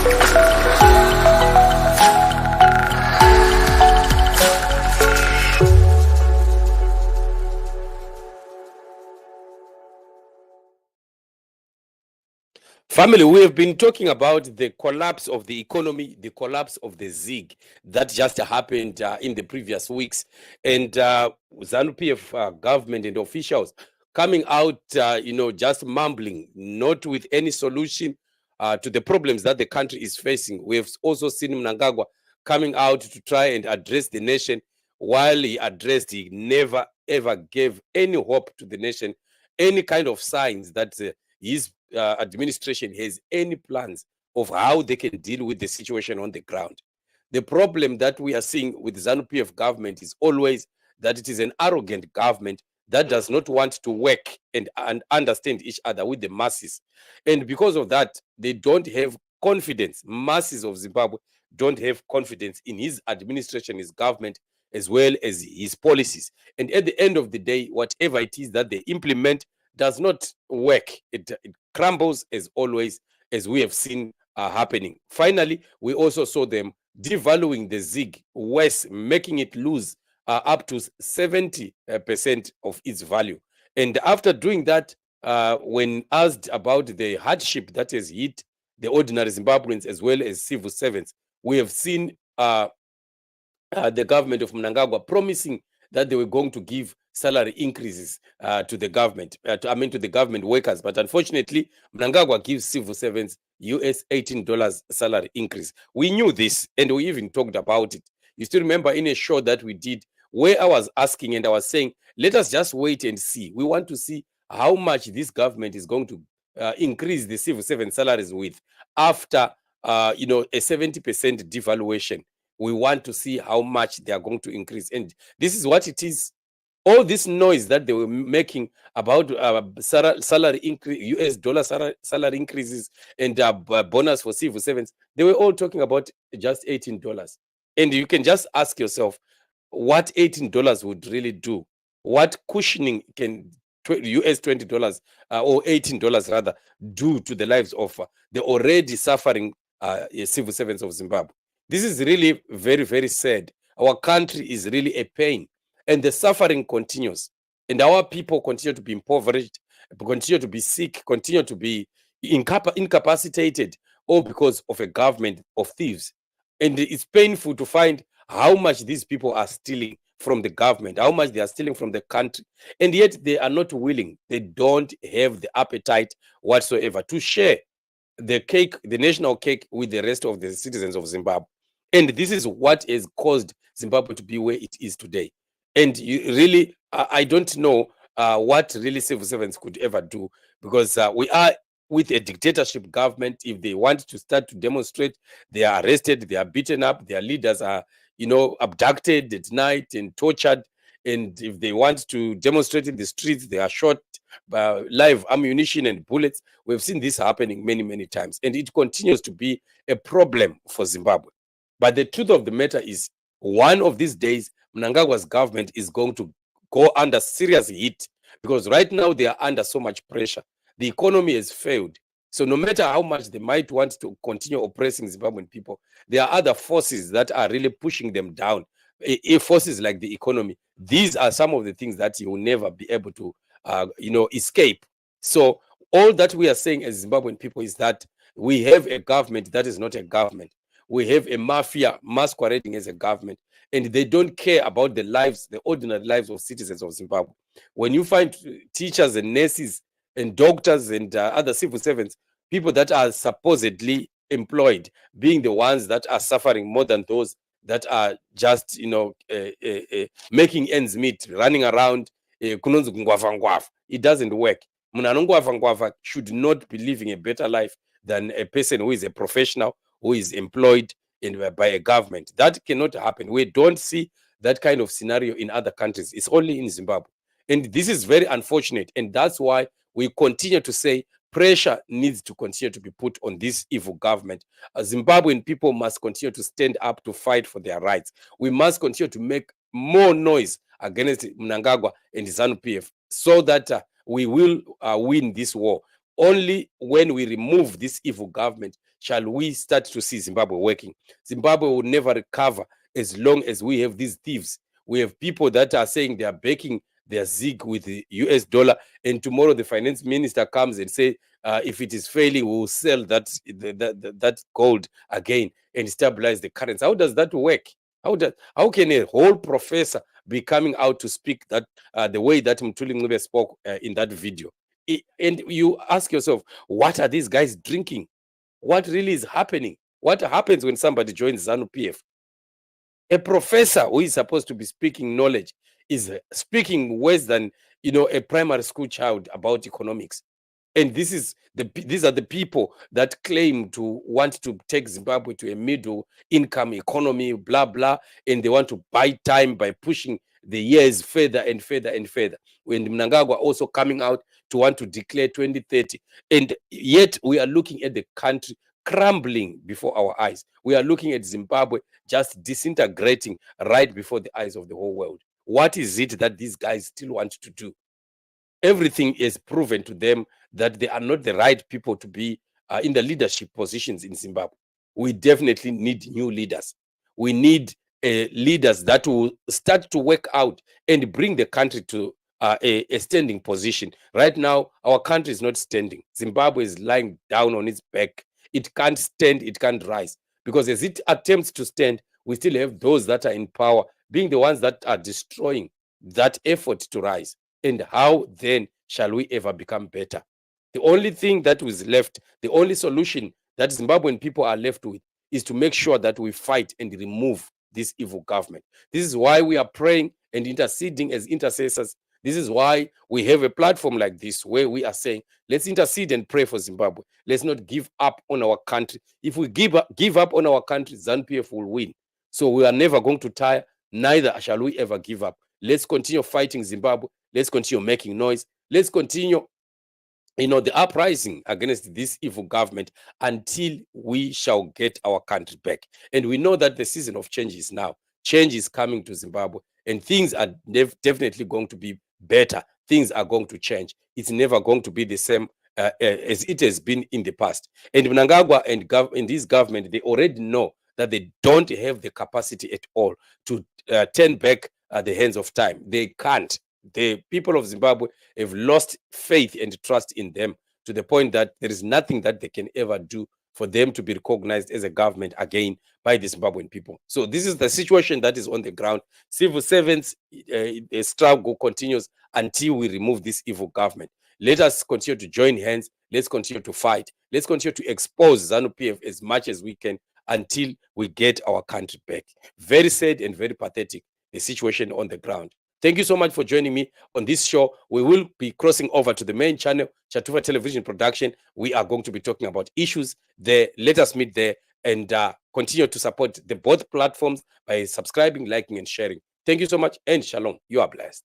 Family, we have been talking about the collapse of the economy, the collapse of the ZIG that just happened in the previous weeks. And ZANU-PF government and officials coming out, just mumbling, not with any solution to the problems that the country is facing. We have also seen Mnangagwa coming out to try and address the nation. While he addressed, he never, ever gave any hope to the nation, any kind of signs that his administration has any plans of how they can deal with the situation on the ground. The problem that we are seeing with the ZANU-PF government is always that it is an arrogant government that does not want to work and understand each other with the masses. And because of that, they don't have confidence. Masses of Zimbabwe don't have confidence in his administration, his government, as well as his policies. And at the end of the day, whatever it is that they implement does not work. It crumbles as always, as we have seen happening. Finally, we also saw them devaluing the ZIG, worse, making it lose up to 70% of its value. And after doing that, when asked about the hardship that has hit the ordinary Zimbabweans as well as civil servants, we have seen the government of Mnangagwa promising that they were going to give salary increases to the government, to the government workers. But unfortunately, Mnangagwa gives civil servants US18 salary increase. We knew this, and we even talked about it. You still remember in a show that we did where I was asking and I was saying, let us just wait and see. We want to see how much this government is going to increase the civil servant salaries with after a 70% devaluation. We want to see how much they are going to increase. And this is what it is. All this noise that they were making about salary increase, US dollar salary increases and bonus for civil servants, they were all talking about just $18. And you can just ask yourself, what $18 would really do? What cushioning can US $20 or $18 rather do to the lives of the already suffering civil servants of Zimbabwe? This is really very, very sad. Our country is really a pain, and the suffering continues. And our people continue to be impoverished, continue to be sick, continue to be incapacitated, all because of a government of thieves. And it's painful to find how much these people are stealing from the government, how much they are stealing from the country. And yet they are not willing. They don't have the appetite whatsoever to share the cake, the national cake, with the rest of the citizens of Zimbabwe. And this is what has caused Zimbabwe to be where it is today. And I don't know what really civil servants could ever do, because we are with a dictatorship government. If they want to start to demonstrate, they are arrested, they are beaten up, their leaders are, abducted at night and tortured. And if they want to demonstrate in the streets, they are shot by live ammunition and bullets. We've seen this happening many, many times. And it continues to be a problem for Zimbabwe. But the truth of the matter is, one of these days, Mnangagwa's government is going to go under serious heat, because right now they are under so much pressure. The economy has failed. So no matter how much they might want to continue oppressing Zimbabwean people, there are other forces that are really pushing them down. Forces like the economy. These are some of the things that you will never be able to, escape. So all that we are saying as Zimbabwean people is that we have a government that is not a government. We have a mafia masquerading as a government, and they don't care about the lives, the ordinary lives of citizens of Zimbabwe. When you find teachers and nurses and doctors and other civil servants, people that are supposedly employed, being the ones that are suffering more than those that are just, making ends meet, running around, it doesn't work. Munanongwava should not be living a better life than a person who is a professional, who is employed by a government. That cannot happen. We don't see that kind of scenario in other countries. It's only in Zimbabwe. And this is very unfortunate. And that's why we continue to say pressure needs to continue to be put on this evil government. Zimbabwean people must continue to stand up to fight for their rights. We must continue to make more noise against Mnangagwa and ZANU-PF so that we will win this war. Only when we remove this evil government shall we start to see Zimbabwe working? Zimbabwe will never recover as long as we have these thieves. We have people that are saying they are backing their zig with the US dollar, and tomorrow the finance minister comes and say, if it is failing, we will sell that gold again and stabilize the currency. How does that work? How can a whole professor be coming out to speak that the way that Mthuli Ncube spoke in that video? And you ask yourself, what are these guys drinking? What really is happening? What happens when somebody joins ZANU-PF? A professor who is supposed to be speaking knowledge is speaking worse than a primary school child about economics. And these are the people that claim to want to take Zimbabwe to a middle income economy, blah blah, and they want to buy time by pushing the years further and further and further. When Mnangagwa also coming out to want to declare 2030, and yet we are looking at the country crumbling before our eyes. We are looking at Zimbabwe just disintegrating right before the eyes of the whole world. What is it that these guys still want to do? Everything is proven to them that they are not the right people to be in the leadership positions in Zimbabwe. We definitely need new leaders. We need leaders that will start to work out and bring the country to a standing position. Right now, our country is not standing. Zimbabwe is lying down on its back. It can't stand, it can't rise. Because as it attempts to stand, we still have those that are in power being the ones that are destroying that effort to rise. And how then shall we ever become better? The only thing that was left, the only solution that Zimbabwean people are left with is to make sure that we fight and remove this evil government. This is why we are praying and interceding as intercessors. This is why we have a platform like this where we are saying, let's intercede and pray for Zimbabwe. Let's not give up on our country. If we give up on our country, ZANU-PF will win. So we are never going to tire, neither shall we ever give up. Let's continue fighting Zimbabwe. Let's continue making noise. Let's continue the uprising against this evil government until we shall get our country back. And we know that the season of change is now. Change is coming to Zimbabwe, and things are definitely going to be better. Things are going to change. It's never going to be the same as it has been in the past. And Mnangagwa and this government, they already know that they don't have the capacity at all to turn back the hands of time. They can't. The people of Zimbabwe have lost faith and trust in them to the point that there is nothing that they can ever do for them to be recognized as a government again by the Zimbabwean people. So this is the situation that is on the ground. Civil servants, the struggle continues until we remove this evil government. Let us continue to join hands. Let's continue to fight. Let's continue to expose ZANU-PF as much as we can until we get our country back. Very sad and very pathetic, the situation on the ground. Thank you so much for joining me on this show. We will be crossing over to the main channel, Chatuva Television Production. We are going to be talking about issues there. Let us meet there and continue to support the both platforms by subscribing, liking, and sharing. Thank you so much, and shalom. You are blessed.